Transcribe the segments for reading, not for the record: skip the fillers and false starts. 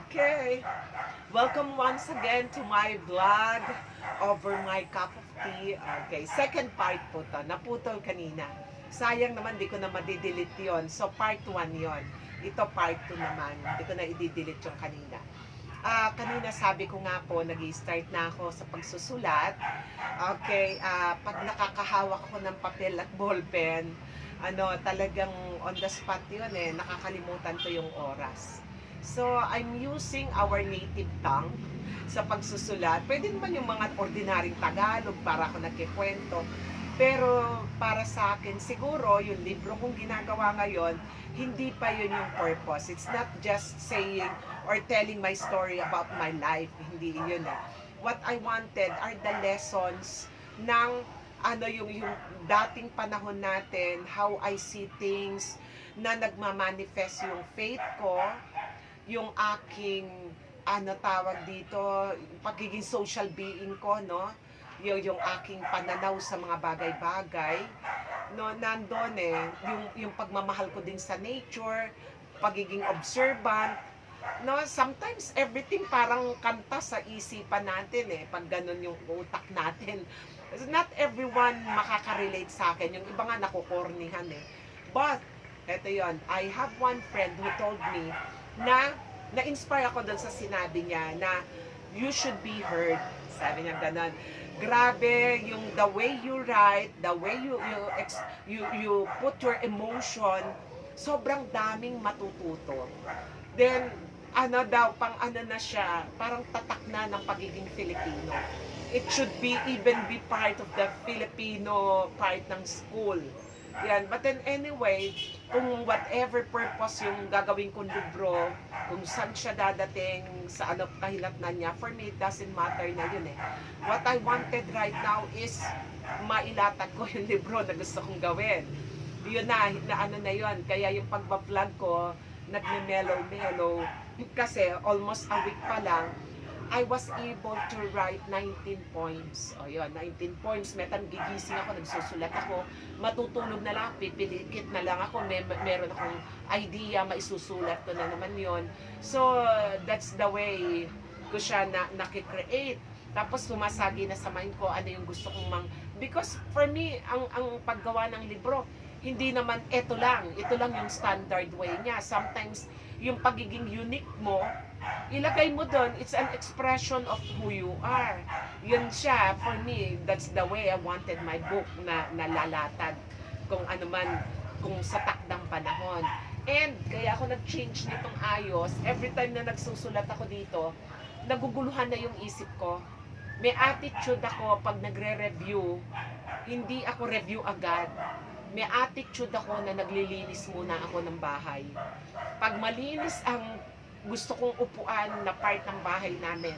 Okay, welcome once again to my vlog over my cup of tea. Okay, second part po to. Naputol kanina. Sayang naman, di ko na madidelete yon. So, part 1 yon. Ito part 2 naman. Hindi ko na i-delete yung kanina. Kanina sabi ko nga po, nag-start na ako sa pagsusulat. Okay, pag nakakahawak ako ng papel at ballpen, talagang on the spot yun nakakalimutan ko yung oras. So, I'm using our native tongue sa pagsusulat. Pwede naman yung mga ordinaryong Tagalog para ako nagkikwento. Pero para sa akin, siguro yung libro kong ginagawa ngayon, hindi pa yun yung purpose. It's not just saying or telling my story about my life. Hindi yun What I wanted are the lessons ng yung dating panahon natin, how I see things, na nagmamanifest yung faith ko, yung aking tawag dito, pagiging social being ko, no? Yung aking pananaw sa mga bagay-bagay, no, nandun yung pagmamahal ko din sa nature, pagiging observant, no, sometimes everything parang kanta sa isipan natin pag ganun yung utak natin. Not everyone makaka-relate sa akin, yung iba nga nakukornihan but eto yon, I have one friend who told me na na-inspire ako doon sa sinabi niya na you should be heard. Sabi niya ganun. Grabe yung the way you write, the way you put your emotion, sobrang daming matututo. Then na siya, parang tatak na ng pagiging Filipino. It should even be part of the Filipino part ng school. Yan. But then anyway, kung whatever purpose yung gagawin kong libro, kung saan siya dadating, sa kahilatnan niya, for me, it doesn't matter na yun What I wanted right now is mailatag ko yung libro na gusto kong gawin. Yun na yun. Kaya yung pagbablog ko, nagme-mellow. Kasi almost a week pa lang, I was able to write 19 poems. O yun, 19 poems. Metan gigising ako, nagsusulat ako. Matutulog na lang, pipilikit na lang ako. Meron akong idea, maisusulat ko na naman yon. So, that's the way ko siya nakikreate. Tapos sumasagi na sa mind ko ano yung gusto kong because for me, ang paggawa ng libro, hindi naman ito lang yung standard way niya. Sometimes, yung pagiging unique mo, ilagay mo doon, it's an expression of who you are. Yun siya, for me, that's the way I wanted my book na nalalatag kung ano man, kung sa takdang panahon. And kaya ako nag-change nitong ayos. Every time na nagsusulat ako dito, naguguluhan na yung isip ko. May attitude ako pag nagre-review, hindi ako review agad. May attitude ako na naglilinis muna ako ng bahay. Pag malinis ang gusto kong upuan na part ng bahay namin,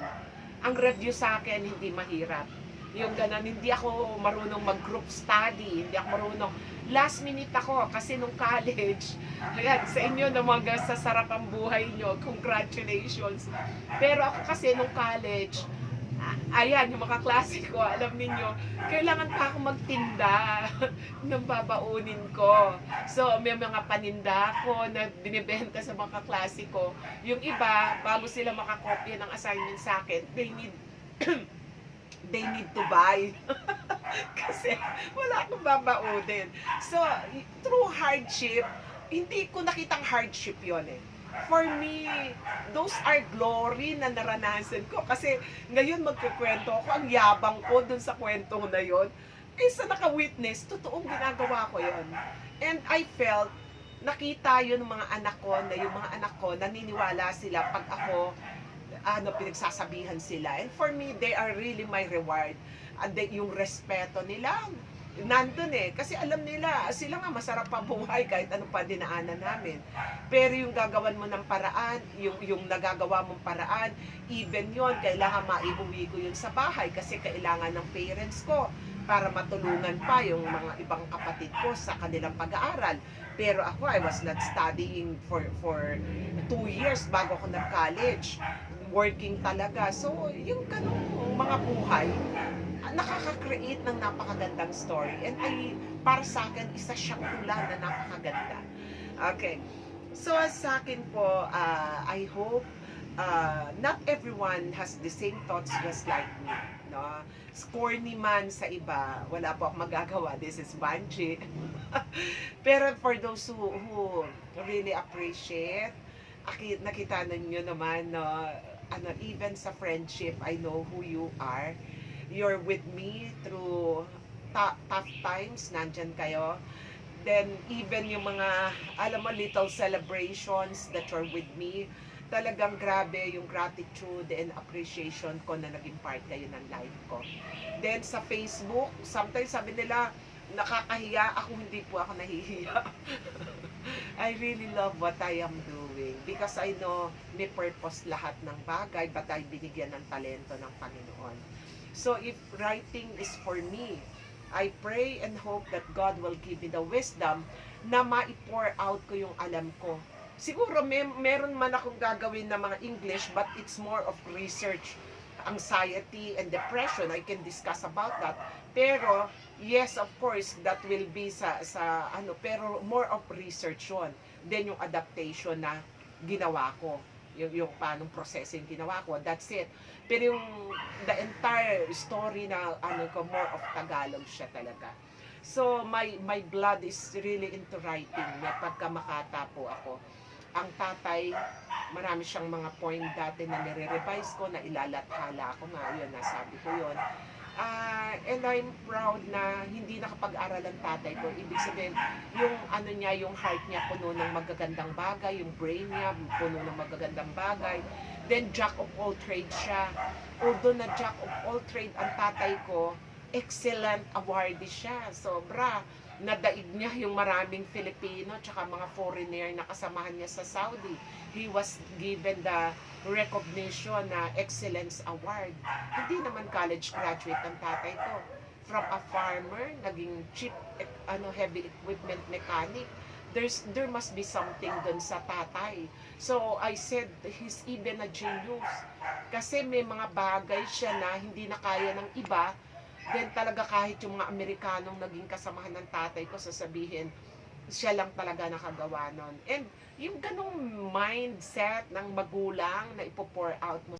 ang review sa akin hindi mahirap. Yung ganun, hindi ako marunong mag-group study, hindi ako marunong. Last minute ako, kasi nung college, ayan, sa inyo na mga sasarap ang buhay nyo, congratulations. Pero ako kasi nung college, ayan, yung mga klase ko, alam niyo, kailangan pa ako magtinda ng babaunin ko. So, may mga paninda ko na binibenta sa mga klase ko. Yung iba, bago sila makakopya ng assignment sa akin, they need they need to buy. Kasi wala akong babaunin. So, through hardship, hindi ko nakitang hardship yon For me, those are glory na naranasan ko. Kasi ngayon magkukwento ako, ang yabang ko dun sa kwento na yon. Sa naka-witness, totoong ginagawa ko yon. And I felt, nakita yun ng mga anak ko, na yung mga anak ko, naniniwala sila pag ako, pinagsasabihan sila. And for me, they are really my reward. And yung respeto nila, nandun kasi alam nila, sila nga masarap pa buhay kahit ano pa dinaanan namin. Pero yung gagawan mo ng paraan, yung nagagawa mong paraan, even yon kailangan maiuwi ko yun sa bahay kasi kailangan ng parents ko para matulungan pa yung mga ibang kapatid ko sa kanilang pag-aaral. Pero ako, I was not studying for 2 years bago ako nag-college. Working talaga. So, yung ganung mga buhay, nakaka-create ng napakagandang story. And para sa akin, isa siyang tula na napakaganda. Okay. So, sa akin po, I hope not everyone has the same thoughts just like me, no? Corny man sa iba, wala po akong magagawa. This is Banji. Pero for those who really appreciate, nakita ninyo naman, no? Even sa friendship, I know who you are. You're with me through tough times, nandyan kayo. Then, even yung mga, alam mo, little celebrations that you're with me, talagang grabe yung gratitude and appreciation ko na naging part kayo ng life ko. Then, sa Facebook, sometimes sabi nila, nakakahiya. Ako, hindi po ako nahihiya. I really love what I am doing because I know may purpose lahat ng bagay, but ay binigyan ng talento ng Panginoon. So, if writing is for me, I pray and hope that God will give me the wisdom na ma-pour out ko yung alam ko. Siguro meron man akong gagawin na mga English, but it's more of research, anxiety and depression. I can discuss about that. Pero yes, of course, that will be sa pero more of research yun. Then yung adaptation na ginawa ko, yung paanong processing ginawa ko, that's it. Pero yung the entire story na more of Tagalog siya talaga. So my blood is really into writing. May pagkamakata po ako. Ang tatay, marami siyang mga point dati na nire-revise ko, na ilalathala ako nga, yun, nasabi ko yun. And I'm proud na hindi nakapag-aral ang tatay ko. Ibig sabihin, yung yung heart niya puno ng magagandang bagay, yung brain niya puno ng magagandang bagay. Then jack of all trades siya. Although na jack of all trade ang tatay ko, excellent awardee siya. Sobra. Nadaig niya yung maraming Filipino tsaka mga foreigner na kasamahan niya sa Saudi. He was given the recognition na Excellence Award. Hindi naman college graduate ang tatay ko. From a farmer, naging cheap heavy equipment mechanic. There must be something dun sa tatay. So I said, he's even a genius. Kasi may mga bagay siya na hindi na kaya ng iba. Then talaga kahit yung mga Amerikanong naging kasamahan ng tatay ko, sasabihin, siya lang talaga nakagawa nun. And yung ganong mindset ng magulang na ipo-pour out mo